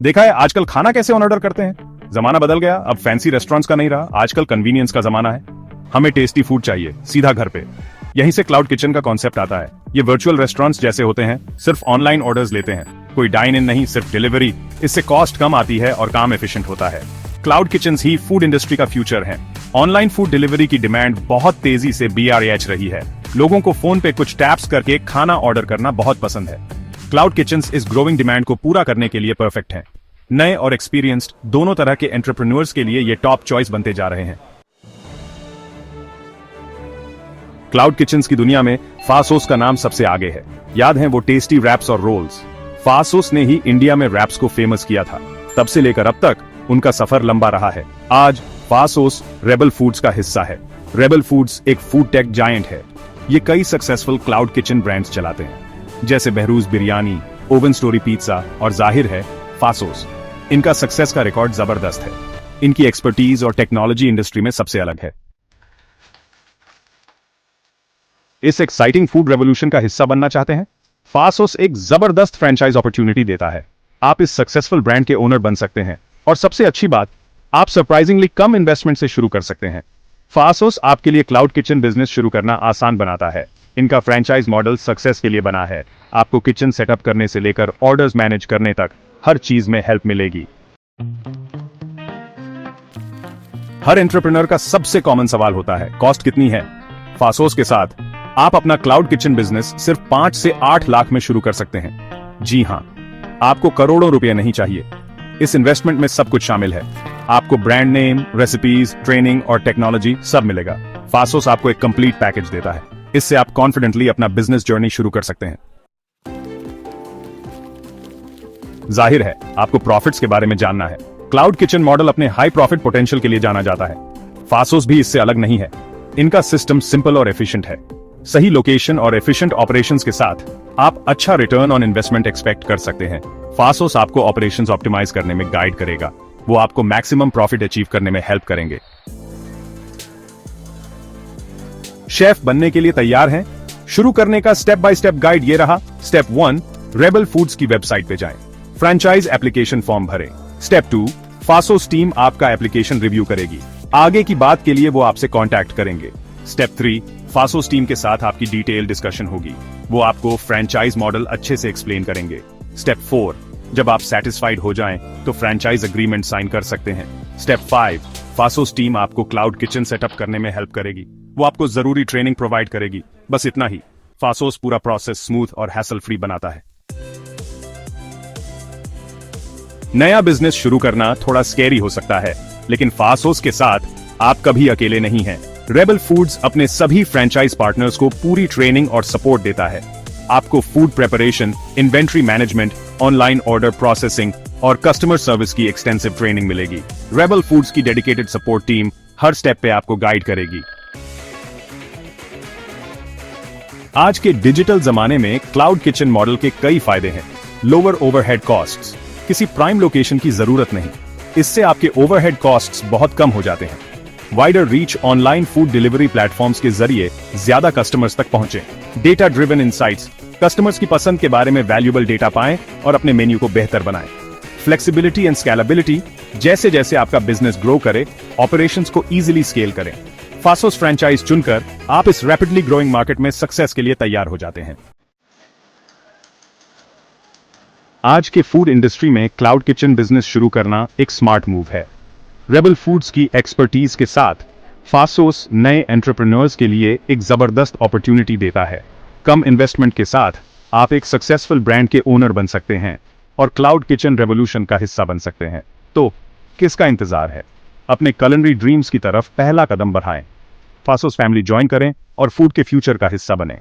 देखा है आजकल खाना कैसे ऑन ऑर्डर करते हैं। जमाना बदल गया, अब फैंसी रेस्टोरेंट्स का नहीं रहा, आजकल कन्वीनियंस का जमाना है। हमें टेस्टी फूड चाहिए सीधा घर पे, यहीं से क्लाउड किचन का कॉन्सेप्ट आता है। ये वर्चुअल रेस्टोरेंट्स जैसे होते हैं, सिर्फ ऑनलाइन ऑर्डर्स लेते हैं, कोई डाइन इन नहीं, सिर्फ डिलीवरी। इससे कॉस्ट कम आती है और काम एफिशिएंट होता है। क्लाउड किचन्स ही फूड इंडस्ट्री का फ्यूचर है। ऑनलाइन फूड डिलीवरी की डिमांड बहुत तेजी से BRH रही है। लोगों को फोन पे कुछ टैप्स करके खाना ऑर्डर करना बहुत पसंद है। क्लाउड किचन्स इस ग्रोइंग डिमांड को पूरा करने के लिए परफेक्ट हैं। नए और एक्सपीरियंस्ड दोनों तरह के एंटरप्रेन्योर्स के लिए ये टॉप चॉइस बनते जा रहे हैं। क्लाउड किचन्स की दुनिया में फासोस का नाम सबसे आगे है। याद है वो टेस्टी रैप्स और रोल्स? फासोस ने ही इंडिया में रैप्स को फेमस किया था। तब से लेकर अब तक उनका सफर लंबा रहा है। आज फासोस रेबल फूड्स का हिस्सा है। रेबल फूड्स एक फूड टेक जायंट है। ये कई सक्सेसफुल क्लाउड किचन ब्रांड्स चलाते हैं, जैसे Behrouz biryani, oven story pizza और जाहिर है फासोस। इनका सक्सेस का रिकॉर्ड जबरदस्त है। इनकी एक्सपर्टीज और टेक्नोलॉजी इंडस्ट्री में सबसे अलग है। इस एक्साइटिंग फूड रेवोल्यूशन का हिस्सा बनना चाहते हैं? फासोस एक जबरदस्त फ्रेंचाइज अपॉर्चुनिटी देता है। आप इस सक्सेसफुल ब्रांड के ओनर बन सकते हैं, और सबसे अच्छी बात, आप सरप्राइजिंगली कम इन्वेस्टमेंट से शुरू कर सकते हैं। फासोस आपके लिए क्लाउड किचन बिजनेस शुरू करना आसान बनाता है। इनका फ्रेंचाइज मॉडल सक्सेस के लिए बना है। आपको किचन सेटअप करने से लेकर ऑर्डर्स मैनेज करने तक हर चीज में हेल्प मिलेगी। हर एंटरप्रेन्योर का सबसे कॉमन सवाल होता है, कॉस्ट कितनी है? फासोस के साथ आप अपना क्लाउड किचन बिजनेस सिर्फ 5 से 8 लाख में शुरू कर सकते हैं। जी हां, आपको करोड़ों रुपए नहीं चाहिए। इस इन्वेस्टमेंट में सब कुछ शामिल है। आपको ब्रांड नेम, रेसिपीज, ट्रेनिंग और टेक्नोलॉजी सब मिलेगा। फासोस आपको एक कंप्लीट पैकेज देता है। इससे आप कॉन्फिडेंटली अपना बिजनेस जर्नी शुरू कर सकते हैं। जाहिर है आपको प्रॉफिट्स के बारे में जानना है। क्लाउड किचन मॉडल अपने हाई प्रॉफिट पोटेंशियल के लिए जाना जाता है। फासोस भी इससे अलग नहीं है। इनका सिस्टम सिंपल और एफिशिएंट है। सही लोकेशन और एफिशिएंट ऑपरेशंस के साथ आप अच्छा रिटर्न ऑन इन्वेस्टमेंट एक्सपेक्ट कर सकते हैं। फासोस आपको ऑपरेशंस ऑप्टिमाइज करने में गाइड करेगा। वो आपको मैक्सिमम प्रॉफिट अचीव करने में हेल्प करेंगे। शेफ बनने के लिए तैयार हैं? शुरू करने का स्टेप बाय स्टेप गाइड ये रहा। स्टेप 1, रेबल फूड्स की वेबसाइट पे जाएं। फ्रेंचाइज एप्लीकेशन फॉर्म भरें। स्टेप 2, फासोस टीम आपका एप्लीकेशन रिव्यू करेगी। आगे की बात के लिए वो आपसे कांटेक्ट करेंगे। स्टेप 3, फासोस टीम के साथ आपकी डिटेल डिस्कशन होगी। वो आपको फ्रेंचाइज मॉडल अच्छे से एक्सप्लेन करेंगे। स्टेप 4, जब आप सेटिस्फाइड हो जाएं, तो फ्रेंचाइज एग्रीमेंट साइन कर सकते हैं। स्टेप 5, फासोस टीम आपको क्लाउड किचन सेटअप करने में हेल्प करेगी। वो आपको जरूरी ट्रेनिंग प्रोवाइड करेगी। बस इतना ही। फासोस पूरा प्रोसेस स्मूथ और हैसल फ्री बनाता है। नया बिजनेस शुरू करना थोड़ा स्कैरी हो सकता है, लेकिन फासोस के साथ आप कभी अकेले नहीं हैं। रेबल फूड्स अपने सभी फ्रेंचाइज पार्टनर्स को पूरी ट्रेनिंग और सपोर्ट देता है। आपको food preparation, inventory management, online order processing और कस्टमर सर्विस की एक्सटेंसिव ट्रेनिंग मिलेगी। रेबल फूड्स की डेडिकेटेड सपोर्ट टीम हर स्टेप पे आपको गाइड करेगी। आज के डिजिटल जमाने में क्लाउड किचन मॉडल के कई फायदे हैं। लोअर ओवरहेड कॉस्ट्स, किसी प्राइम लोकेशन की जरूरत नहीं। इससे आपके ओवरहेड कॉस्ट्स बहुत कम हो जाते हैं। Wider reach, online food delivery platforms के जरिए ज्यादा कस्टमर्स तक पहुंचे। डेटा ड्रिवन इनसाइट्स, कस्टमर्स की पसंद के बारे में वैल्यूएबल डेटा पाएं और अपने मेन्यू को बेहतर बनाएं। फ्लेक्सिबिलिटी एंड स्केलेबिलिटी, जैसे जैसे आपका बिजनेस ग्रो करे, ऑपरेशंस को इजीली स्केल करें। फासोस फ्रेंचाइज चुनकर आप इस रैपिडली ग्रोइंग मार्केट में सक्सेस के लिए तैयार हो जाते हैं। आज के फूड इंडस्ट्री में क्लाउड किचन बिजनेस शुरू करना एक स्मार्ट मूव है। रेबल फूड्स की एक्सपर्टीज के साथ फासोस नए एंटरप्रेन्योर्स के लिए एक जबरदस्त अपॉर्चुनिटी देता है। कम इन्वेस्टमेंट के साथ आप एक सक्सेसफुल ब्रांड के ओनर बन सकते हैं और क्लाउड किचन रेवोल्यूशन का हिस्सा बन सकते हैं। तो किसका इंतजार है? अपने culinary ड्रीम्स की तरफ पहला कदम बढ़ाएं। फासोस फैमिली ज्वाइन करें और फूड के फ्यूचर का हिस्सा बनें।